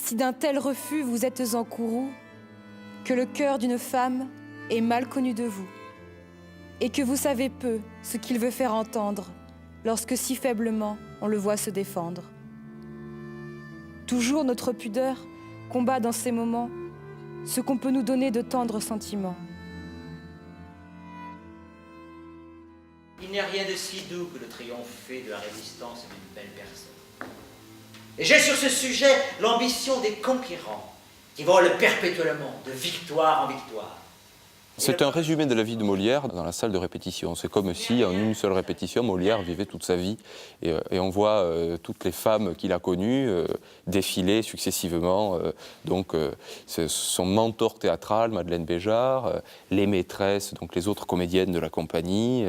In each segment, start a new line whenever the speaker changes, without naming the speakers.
si d'un tel refus vous êtes en courroux, que le cœur d'une femme est mal connu de vous, et que vous savez peu ce qu'il veut faire entendre, lorsque si faiblement on le voit se défendre. Toujours notre pudeur combat dans ces moments ce qu'on peut nous donner de tendres sentiments.
Il n'y a rien de si doux que de triompher de la résistance d'une belle personne. Et j'ai sur ce sujet l'ambition des conquérants, qui volent perpétuellement de victoire en victoire.
C'est un résumé de la vie de Molière dans la salle de répétition. C'est comme si, en une seule répétition, Molière vivait toute sa vie. Et on voit toutes les femmes qu'il a connues défiler successivement. Son mentor théâtral, Madeleine Béjart, les maîtresses, donc les autres comédiennes de la compagnie,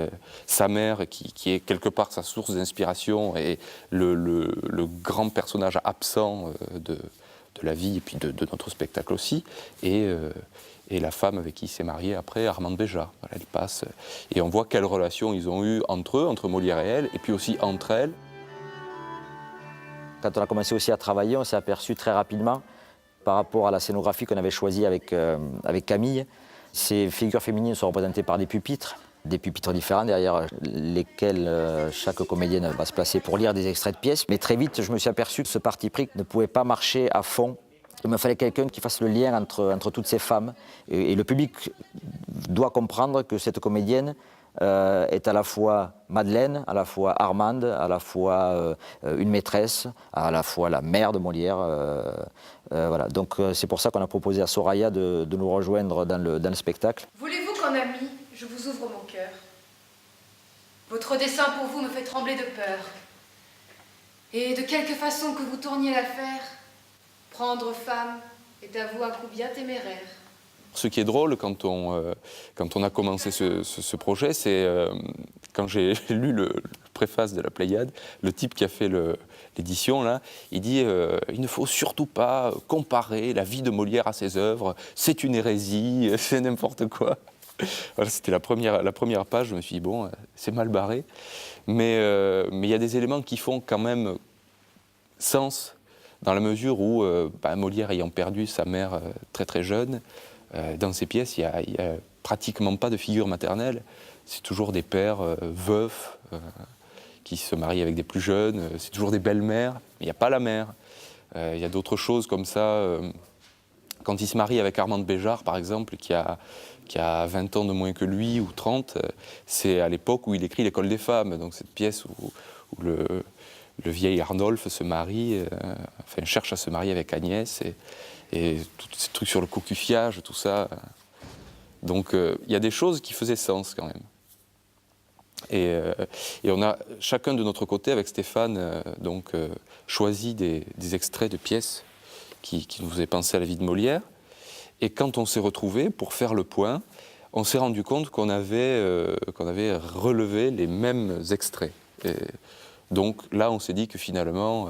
sa mère qui est quelque part sa source d'inspiration et le grand personnage absent de la vie et puis de notre spectacle aussi. Et la femme avec qui il s'est marié après, Armande Béjart. Voilà, elle passe. Et on voit quelle relation ils ont eue entre eux, entre Molière et elle, et puis aussi entre elles.
Quand on a commencé aussi à travailler, on s'est aperçu très rapidement, par rapport à la scénographie qu'on avait choisie avec Camille, ces figures féminines sont représentées par des pupitres différents derrière lesquels chaque comédienne va se placer pour lire des extraits de pièces. Mais très vite, je me suis aperçu que ce parti pris ne pouvait pas marcher à fond. Il me fallait quelqu'un qui fasse le lien entre toutes ces femmes. Et le public doit comprendre que cette comédienne est à la fois Madeleine, à la fois Armande, à la fois une maîtresse, à la fois la mère de Molière. Voilà. Donc c'est pour ça qu'on a proposé à Soraya de nous rejoindre dans le spectacle.
Voulez-vous qu'en ami, je vous ouvre mon cœur? Votre dessein pour vous me fait trembler de peur. Et de quelque façon que vous tourniez l'affaire, prendre femme est à vous un coup bien téméraire.
Ce qui est drôle quand on a commencé ce projet, c'est quand j'ai lu le préface de la Pléiade, le type qui a fait l'édition, là, il dit il ne faut surtout pas comparer la vie de Molière à ses œuvres, c'est une hérésie, c'est n'importe quoi. Voilà, c'était la première page, je me suis dit bon, c'est mal barré, mais il y a des éléments qui font quand même sens, dans la mesure où Molière ayant perdu sa mère très très jeune, dans ses pièces, il n'y a pratiquement pas de figure maternelle. C'est toujours des pères veufs qui se marient avec des plus jeunes. C'est toujours des belles-mères, mais il n'y a pas la mère. Il y a d'autres choses comme ça. Quand il se marie avec Armande Béjart, par exemple, qui a 20 ans de moins que lui, ou 30, c'est à l'époque où il écrit L'École des femmes. Donc cette pièce où le vieil Arnolphe se marie, cherche à se marier avec Agnès, et tous ces trucs sur le cocufiage, tout ça. Donc il y a des choses qui faisaient sens quand même. Et on a chacun de notre côté, avec Stéphane, choisi des extraits de pièces qui nous faisaient penser à la vie de Molière. Et quand on s'est retrouvés pour faire le point, on s'est rendu compte qu'on avait relevé les mêmes extraits. Donc là, on s'est dit que finalement,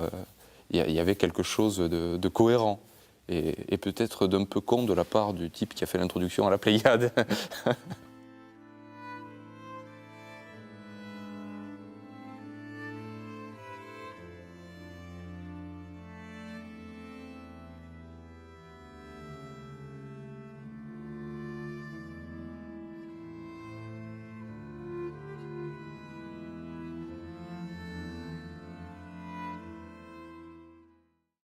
il y avait quelque chose de cohérent et peut-être d'un peu con de la part du type qui a fait l'introduction à la Pléiade.